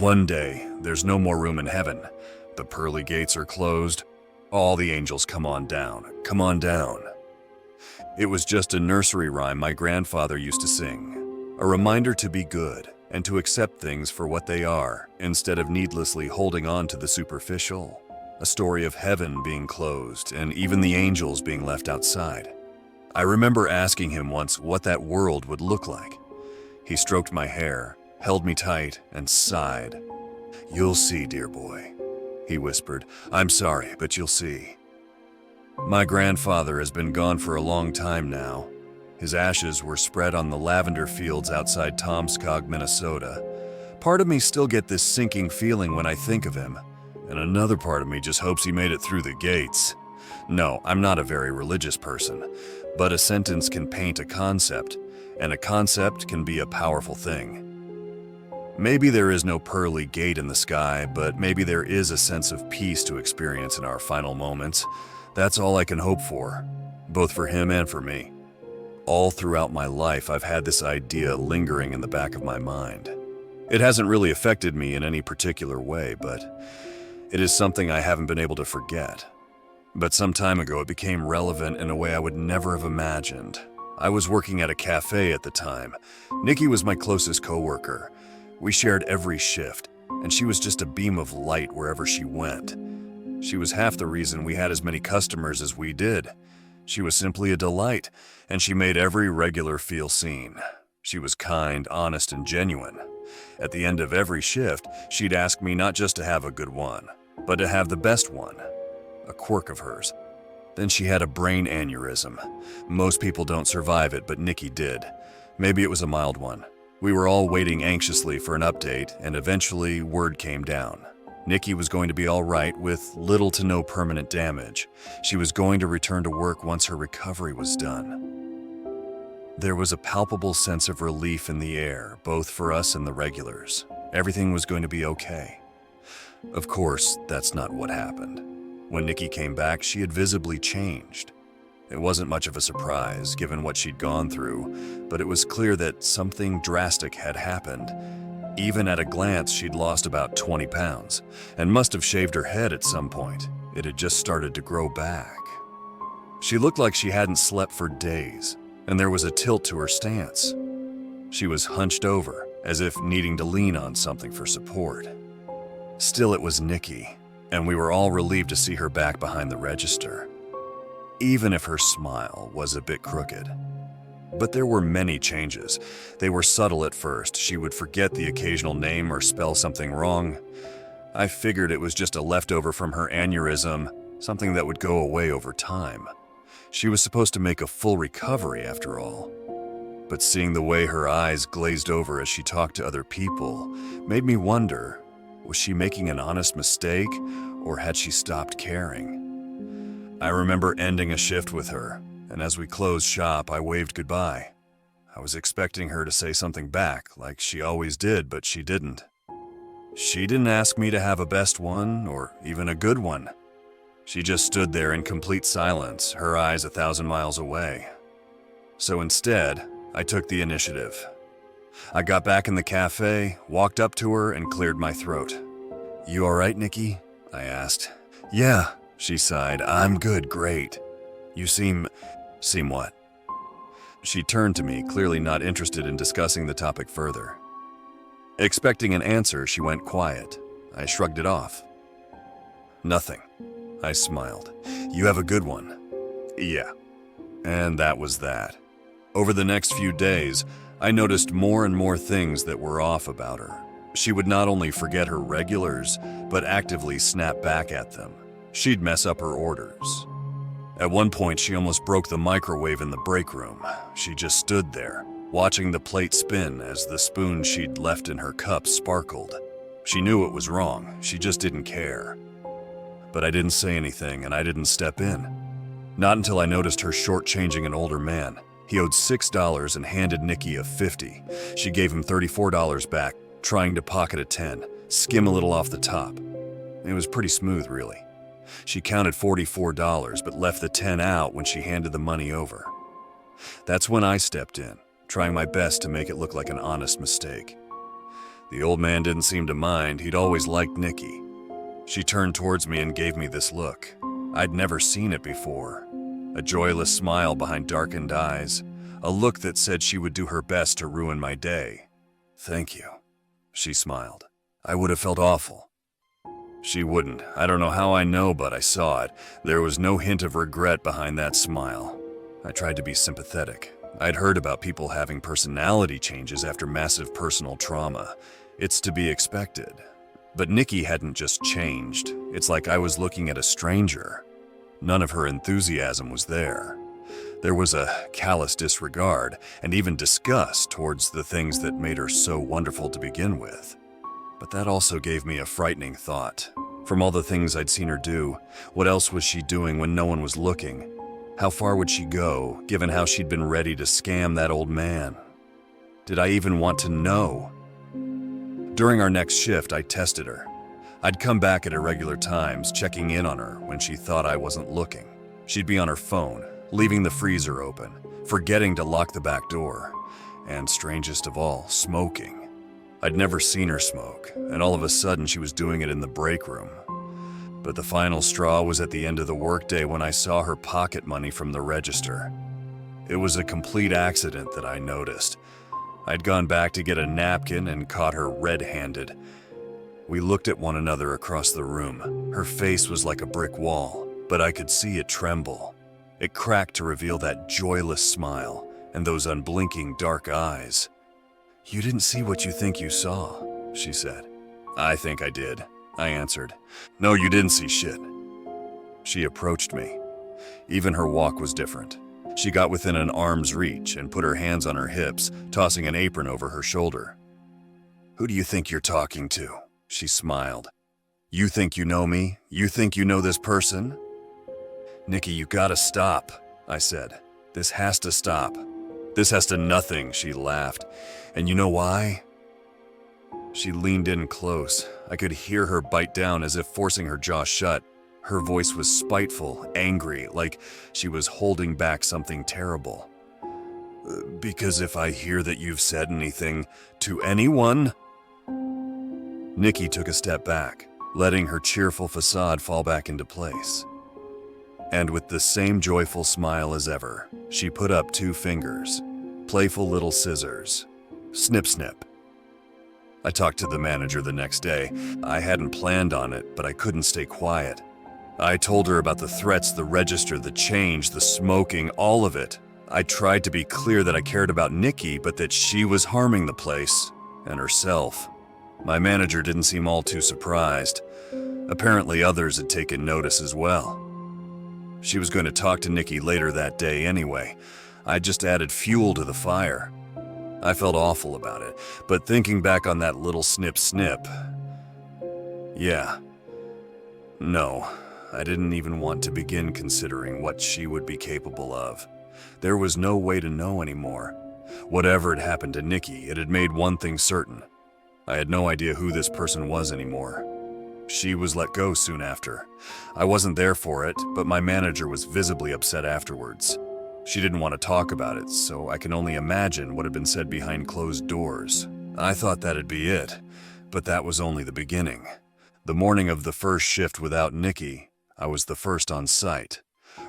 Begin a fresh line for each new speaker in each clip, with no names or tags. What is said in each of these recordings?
One day, there's no more room in heaven. The pearly gates are closed. All the angels come on down, come on down. It was just a nursery rhyme my grandfather used to sing. A reminder to be good and to accept things for what they are, instead of needlessly holding on to the superficial. A story of heaven being closed and even the angels being left outside. I remember asking him once what that world would look like. He stroked my hair, held me tight, and sighed. "You'll see, dear boy," he whispered. "I'm sorry, but you'll see." My grandfather has been gone for a long time now. His ashes were spread on the lavender fields outside Tomskog, Minnesota. Part of me still get this sinking feeling when I think of him, and another part of me just hopes he made it through the gates. No, I'm not a very religious person, but a sentence can paint a concept, and a concept can be a powerful thing. Maybe there is no pearly gate in the sky, but maybe there is a sense of peace to experience in our final moments. That's all I can hope for, both for him and for me. All throughout my life, I've had this idea lingering in the back of my mind. It hasn't really affected me in any particular way, but it is something I haven't been able to forget. But some time ago, it became relevant in a way I would never have imagined. I was working at a cafe at the time. Nicki was my closest coworker. We shared every shift, and she was just a beam of light wherever she went. She was half the reason we had as many customers as we did. She was simply a delight, and she made every regular feel seen. She was kind, honest, and genuine. At the end of every shift, she'd ask me not just to have a good one, but to have the best one, a quirk of hers. Then she had a brain aneurysm. Most people don't survive it, but Nicki did. Maybe it was a mild one. We were all waiting anxiously for an update, and eventually word came down. Nicki was going to be all right with little to no permanent damage. She was going to return to work once her recovery was done. There was a palpable sense of relief in the air, both for us and the regulars. Everything was going to be okay. Of course, that's not what happened. When Nicki came back, she had visibly changed. It wasn't much of a surprise, given what she'd gone through, but it was clear that something drastic had happened. Even at a glance, she'd lost about 20 pounds, and must have shaved her head at some point. It had just started to grow back. She looked like she hadn't slept for days, and there was a tilt to her stance. She was hunched over, as if needing to lean on something for support. Still, it was Nicki, and we were all relieved to see her back behind the register, even if her smile was a bit crooked. But there were many changes. They were subtle at first. She would forget the occasional name or spell something wrong. I figured it was just a leftover from her aneurysm, something that would go away over time. She was supposed to make a full recovery after all. But seeing the way her eyes glazed over as she talked to other people made me wonder, was she making an honest mistake, or had she stopped caring? I remember ending a shift with her, and as we closed shop, I waved goodbye. I was expecting her to say something back, like she always did, but she didn't. She didn't ask me to have a best one, or even a good one. She just stood there in complete silence, her eyes 1,000 miles away. So instead, I took the initiative. I got back in the cafe, walked up to her, and cleared my throat. "You all right, Nicki?" I asked. "Yeah," she sighed. "I'm good, great. You seem what?" She turned to me, clearly not interested in discussing the topic further. Expecting an answer, she went quiet. I shrugged it off. "Nothing." I smiled. "You have a good one." "Yeah." And that was that. Over the next few days, I noticed more and more things that were off about her. She would not only forget her regulars, but actively snap back at them. She'd mess up her orders. At one point, she almost broke the microwave in the break room. She just stood there, watching the plate spin as the spoon she'd left in her cup sparkled. She knew it was wrong, she just didn't care. But I didn't say anything, and I didn't step in. Not until I noticed her shortchanging an older man. He owed $6 and handed Nicki a $50. She gave him $34 back, trying to pocket a $10, skim a little off the top. It was pretty smooth, really. She counted $44, but left the 10 out when she handed the money over. That's when I stepped in, trying my best to make it look like an honest mistake. The old man didn't seem to mind. He'd always liked Nicki. She turned towards me and gave me this look. I'd never seen it before. A joyless smile behind darkened eyes, a look that said she would do her best to ruin my day. "Thank you," she smiled. "I would have felt awful." She wouldn't. I don't know how I know, but I saw it. There was no hint of regret behind that smile. I tried to be sympathetic. I'd heard about people having personality changes after massive personal trauma. It's to be expected. But Nicki hadn't just changed. It's like I was looking at a stranger. None of her enthusiasm was there. There was a callous disregard and even disgust towards the things that made her so wonderful to begin with. But that also gave me a frightening thought. From all the things I'd seen her do, what else was she doing when no one was looking? How far would she go, given how she'd been ready to scam that old man? Did I even want to know? During our next shift, I tested her. I'd come back at irregular times, checking in on her when she thought I wasn't looking. She'd be on her phone, leaving the freezer open, forgetting to lock the back door, and strangest of all, smoking. I'd never seen her smoke, and all of a sudden she was doing it in the break room. But the final straw was at the end of the workday when I saw her pocket money from the register. It was a complete accident that I noticed. I'd gone back to get a napkin and caught her red-handed. We looked at one another across the room. Her face was like a brick wall, but I could see it tremble. It cracked to reveal that joyless smile and those unblinking dark eyes. "You didn't see what you think you saw," she said. "I think I did," I answered. "No, you didn't see shit." She approached me. Even her walk was different. She got within an arm's reach and put her hands on her hips, tossing an apron over her shoulder. "Who do you think you're talking to?" She smiled. "You think you know me? You think you know this person?" "Nicki, you gotta stop," I said. "This has to stop." "This has to nothing," she laughed. "And you know why?" She leaned in close. I could hear her bite down as if forcing her jaw shut. Her voice was spiteful, angry, like she was holding back something terrible. "Because if I hear that you've said anything to anyone..." Nicki took a step back, letting her cheerful facade fall back into place. And with the same joyful smile as ever, she put up 2 fingers, playful little scissors. Snip, snip. I talked to the manager the next day. I hadn't planned on it, but I couldn't stay quiet. I told her about the threats, the register, the change, the smoking, all of it. I tried to be clear that I cared about Nicki, but that she was harming the place, and herself. My manager didn't seem all too surprised. Apparently others had taken notice as well. She was going to talk to Nicki later that day anyway. I just added fuel to the fire. I felt awful about it, but thinking back on that little snip, yeah. No, I didn't even want to begin considering what she would be capable of. There was no way to know anymore. Whatever had happened to Nicki, it had made one thing certain. I had no idea who this person was anymore. She was let go soon after. I wasn't there for it, but my manager was visibly upset afterwards. She didn't want to talk about it, so I can only imagine what had been said behind closed doors. I thought that'd be it, but that was only the beginning. The morning of the first shift without Nicki, I was the first on site.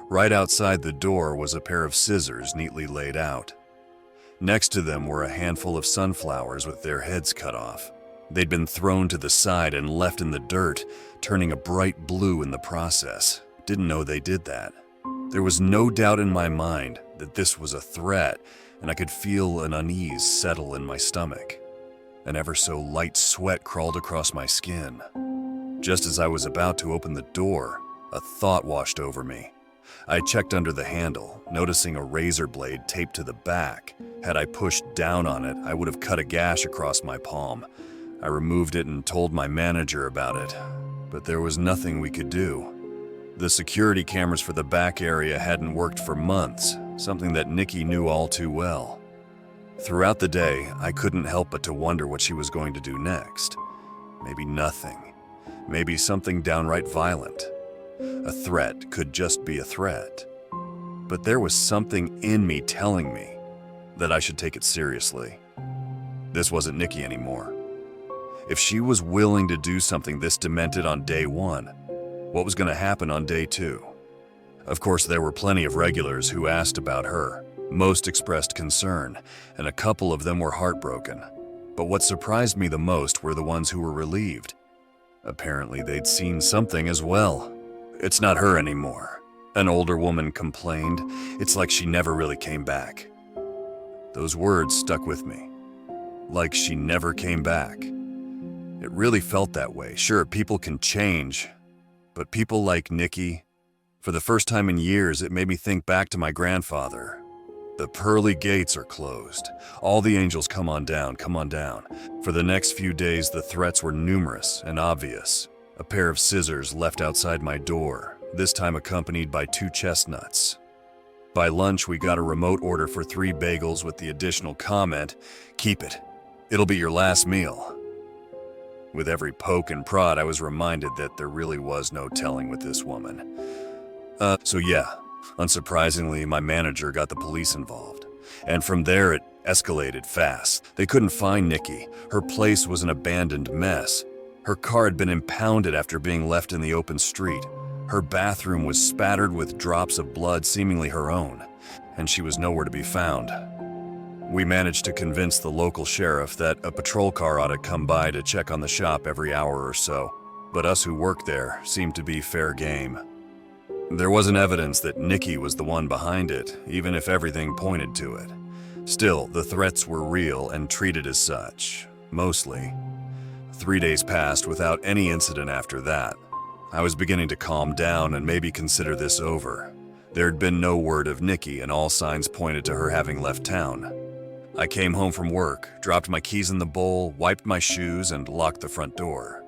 Right outside the door was a pair of scissors neatly laid out. Next to them were a handful of sunflowers with their heads cut off. They'd been thrown to the side and left in the dirt, turning a bright blue in the process. Didn't know they did that. There was no doubt in my mind that this was a threat, and I could feel an unease settle in my stomach. An ever so light sweat crawled across my skin. Just as I was about to open the door, a thought washed over me. I checked under the handle, noticing a razor blade taped to the back. Had I pushed down on it, I would have cut a gash across my palm. I removed it and told my manager about it, but there was nothing we could do. The security cameras for the back area hadn't worked for months, something that Nicki knew all too well. Throughout the day, I couldn't help but to wonder what she was going to do next. Maybe nothing. Maybe something downright violent. A threat could just be a threat. But there was something in me telling me that I should take it seriously. This wasn't Nicki anymore. If she was willing to do something this demented on day 1, what was going to happen on day 2? Of course, there were plenty of regulars who asked about her. Most expressed concern, and a couple of them were heartbroken. But what surprised me the most were the ones who were relieved. Apparently, they'd seen something as well. "It's not her anymore," an older woman complained. "It's like she never really came back." Those words stuck with me. Like she never came back. It really felt that way. Sure, people can change, but people like Nicki, for the first time in years, it made me think back to my grandfather. The pearly gates are closed. All the angels come on down, come on down. For the next few days, the threats were numerous and obvious. A pair of scissors left outside my door, this time accompanied by 2 chestnuts. By lunch, we got a remote order for 3 bagels with the additional comment, "Keep it. It'll be your last meal." With every poke and prod, I was reminded that there really was no telling with this woman. So yeah, unsurprisingly, my manager got the police involved. And from there, it escalated fast. They couldn't find Nicki. Her place was an abandoned mess. Her car had been impounded after being left in the open street. Her bathroom was spattered with drops of blood, seemingly her own, and she was nowhere to be found. We managed to convince the local sheriff that a patrol car ought to come by to check on the shop every hour or so, but us who worked there seemed to be fair game. There wasn't evidence that Nicki was the one behind it, even if everything pointed to it. Still, the threats were real and treated as such, mostly. 3 days passed without any incident after that. I was beginning to calm down and maybe consider this over. There'd been no word of Nicki, and all signs pointed to her having left town. I came home from work, dropped my keys in the bowl, wiped my shoes, and locked the front door.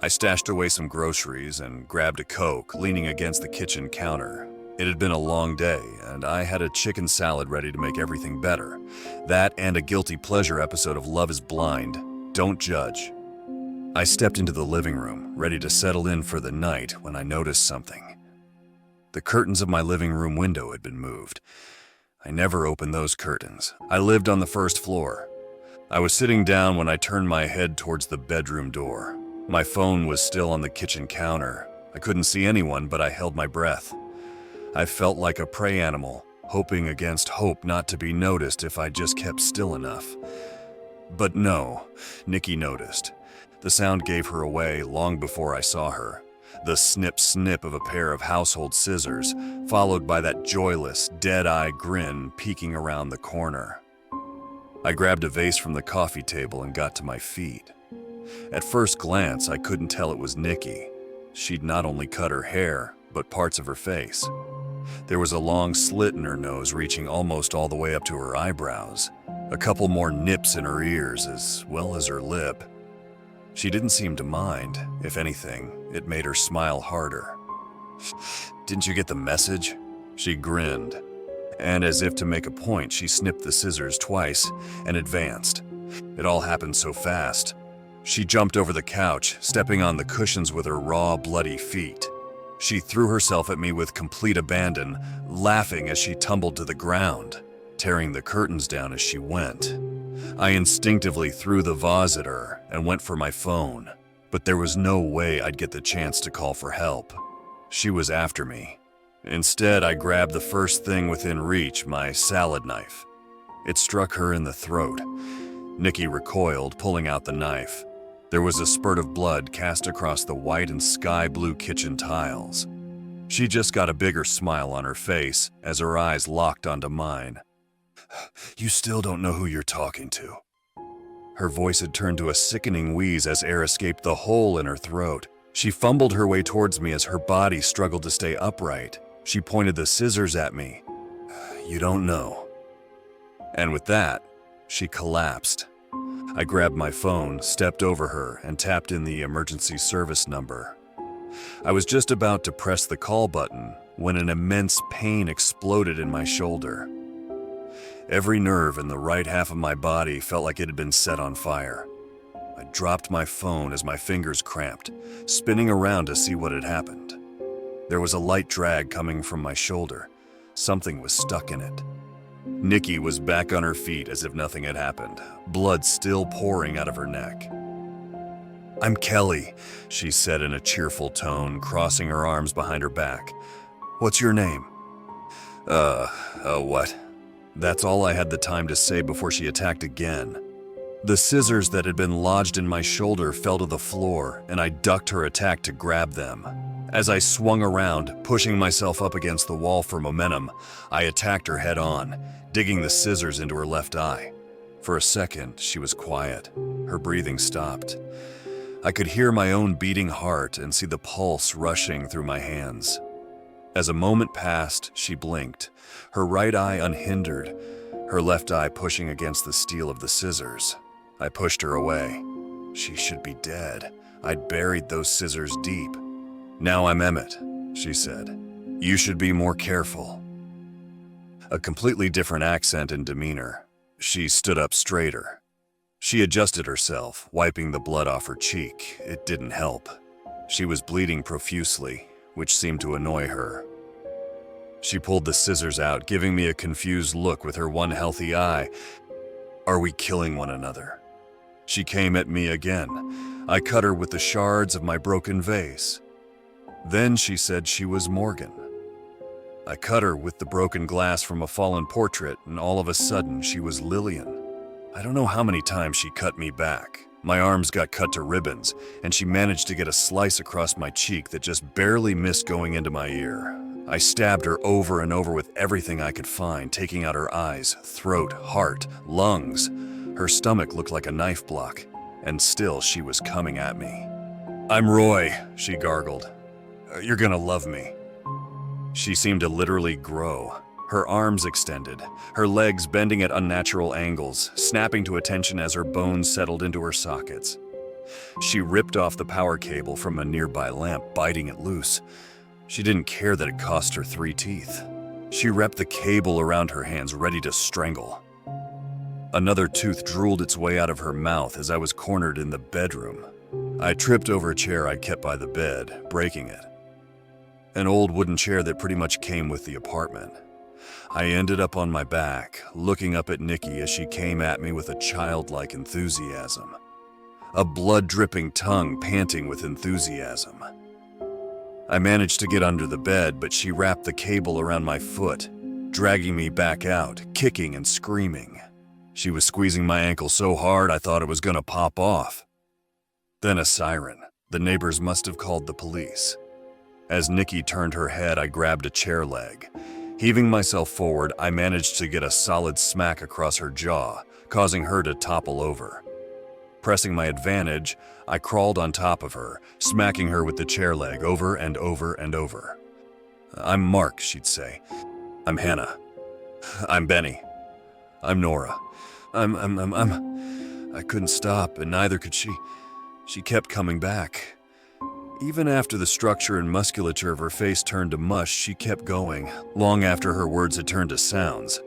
I stashed away some groceries and grabbed a Coke, leaning against the kitchen counter. It had been a long day, and I had a chicken salad ready to make everything better. That and a guilty pleasure episode of Love is Blind. Don't judge. I stepped into the living room, ready to settle in for the night, when I noticed something. The curtains of my living room window had been moved. I never opened those curtains. I lived on the first floor. I was sitting down when I turned my head towards the bedroom door. My phone was still on the kitchen counter. I couldn't see anyone, but I held my breath. I felt like a prey animal, hoping against hope not to be noticed if I just kept still enough. But no, Nicki noticed. The sound gave her away long before I saw her. The snip-snip of a pair of household scissors, followed by that joyless, dead-eye grin peeking around the corner. I grabbed a vase from the coffee table and got to my feet. At first glance, I couldn't tell it was Nicki. She'd not only cut her hair, but parts of her face. There was a long slit in her nose reaching almost all the way up to her eyebrows. A couple more nips in her ears, as well as her lip. She didn't seem to mind. If anything, it made her smile harder. "Didn't you get the message?" She grinned. And as if to make a point, she snipped the scissors twice and advanced. It all happened so fast. She jumped over the couch, stepping on the cushions with her raw, bloody feet. She threw herself at me with complete abandon, laughing as she tumbled to the ground, tearing the curtains down as she went. I instinctively threw the vase at her and went for my phone, but there was no way I'd get the chance to call for help. She was after me. Instead, I grabbed the first thing within reach, my salad knife. It struck her in the throat. Nicki recoiled, pulling out the knife. There was a spurt of blood cast across the white and sky blue kitchen tiles. She just got a bigger smile on her face as her eyes locked onto mine. "You still don't know who you're talking to." Her voice had turned to a sickening wheeze as air escaped the hole in her throat. She fumbled her way towards me as her body struggled to stay upright. She pointed the scissors at me. "You don't know." And with that, she collapsed. I grabbed my phone, stepped over her, and tapped in the emergency service number. I was just about to press the call button when an immense pain exploded in my shoulder. Every nerve in the right half of my body felt like it had been set on fire. I dropped my phone as my fingers cramped, spinning around to see what had happened. There was a light drag coming from my shoulder. Something was stuck in it. Nicki was back on her feet as if nothing had happened, blood still pouring out of her neck. "I'm Kelly," she said in a cheerful tone, crossing her arms behind her back. "What's your name?" What? That's all I had the time to say before she attacked again. The scissors that had been lodged in my shoulder fell to the floor, and I ducked her attack to grab them. As I swung around, pushing myself up against the wall for momentum, I attacked her head on, digging the scissors into her left eye. For a second, she was quiet. Her breathing stopped. I could hear my own beating heart and see the pulse rushing through my hands. As a moment passed, she blinked, her right eye unhindered, her left eye pushing against the steel of the scissors. I pushed her away. She should be dead. I'd buried those scissors deep. "Now I'm Emmett," she said. "You should be more careful." A completely different accent and demeanor. She stood up straighter. She adjusted herself, wiping the blood off her cheek. It didn't help. She was bleeding profusely, which seemed to annoy her. She pulled the scissors out, giving me a confused look with her one healthy eye. "Are we killing one another?" She came at me again. I cut her with the shards of my broken vase. Then she said she was Morgan. I cut her with the broken glass from a fallen portrait, and all of a sudden she was Lillian. I don't know how many times she cut me back. My arms got cut to ribbons, and she managed to get a slice across my cheek that just barely missed going into my ear. I stabbed her over and over with everything I could find, taking out her eyes, throat, heart, lungs. Her stomach looked like a knife block, and still she was coming at me. "I'm Roy," she gargled. "You're gonna love me." She seemed to literally grow. Her arms extended, her legs bending at unnatural angles, snapping to attention as her bones settled into her sockets. She ripped off the power cable from a nearby lamp, biting it loose. She didn't care that it cost her 3 teeth. She wrapped the cable around her hands, ready to strangle. Another tooth drooled its way out of her mouth as I was cornered in the bedroom. I tripped over a chair I'd kept by the bed, breaking it. An old wooden chair that pretty much came with the apartment. I ended up on my back, looking up at Nicki as she came at me with a childlike enthusiasm. A blood-dripping tongue panting with enthusiasm. I managed to get under the bed, but she wrapped the cable around my foot, dragging me back out, kicking and screaming. She was squeezing my ankle so hard I thought it was gonna pop off. Then a siren. The neighbors must have called the police. As Nicki turned her head, I grabbed a chair leg. Heaving myself forward, I managed to get a solid smack across her jaw, causing her to topple over. Pressing my advantage, I crawled on top of her, smacking her with the chair leg over and over and over. "I'm Mark," she'd say. "I'm Hannah. I'm Benny. I'm Nora. I couldn't stop, and neither could she. She kept coming back. Even after the structure and musculature of her face turned to mush, she kept going, long after her words had turned to sounds.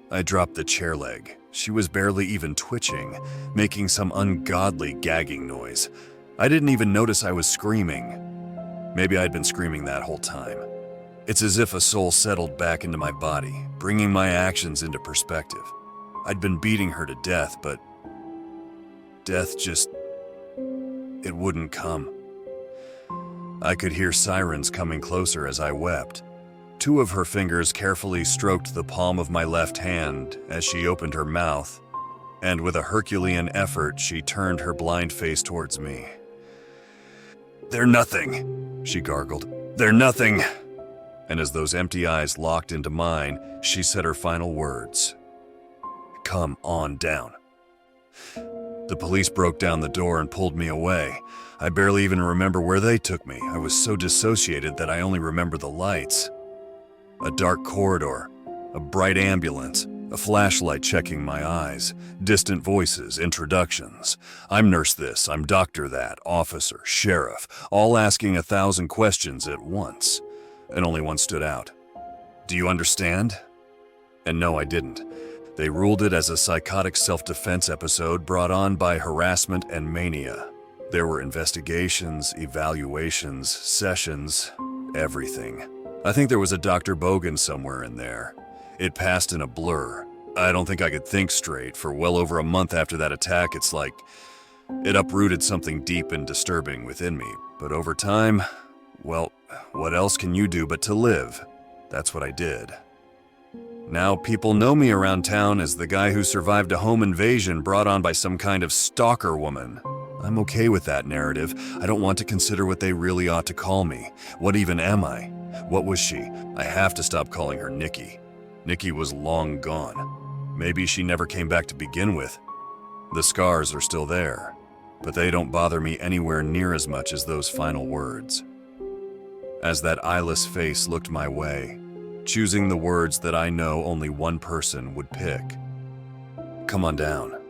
I dropped the chair leg. She was barely even twitching, making some ungodly gagging noise. I didn't even notice I was screaming. Maybe I'd been screaming that whole time. It's as if a soul settled back into my body, bringing my actions into perspective. I'd been beating her to death, but death just... it wouldn't come. I could hear sirens coming closer as I wept. 2 of her fingers carefully stroked the palm of my left hand as she opened her mouth, and with a Herculean effort, she turned her blind face towards me. "They're nothing," she gargled. "They're nothing." And as those empty eyes locked into mine, she said her final words. "Come on down." The police broke down the door and pulled me away. I barely even remember where they took me. I was so dissociated that I only remember the lights. A dark corridor, a bright ambulance, a flashlight checking my eyes, distant voices, introductions. I'm nurse this, I'm doctor that, officer, sheriff, all asking 1,000 questions at once. And only one stood out. "Do you understand?" And no, I didn't. They ruled it as a psychotic self-defense episode brought on by harassment and mania. There were investigations, evaluations, sessions, everything. I think there was a Dr. Bogan somewhere in there. It passed in a blur. I don't think I could think straight. For well over a month after that attack, it's like It uprooted something deep and disturbing within me, but over time, well, what else can you do but to live? That's what I did. Now people know me around town as the guy who survived a home invasion brought on by some kind of stalker woman. I'm okay with that narrative. I don't want to consider what they really ought to call me. What even am I? What was she? I have to stop calling her Nicki. Nicki was long gone. Maybe she never came back to begin with. The scars are still there, but they don't bother me anywhere near as much as those final words. As that eyeless face looked my way, choosing the words that I know only one person would pick. Come on down.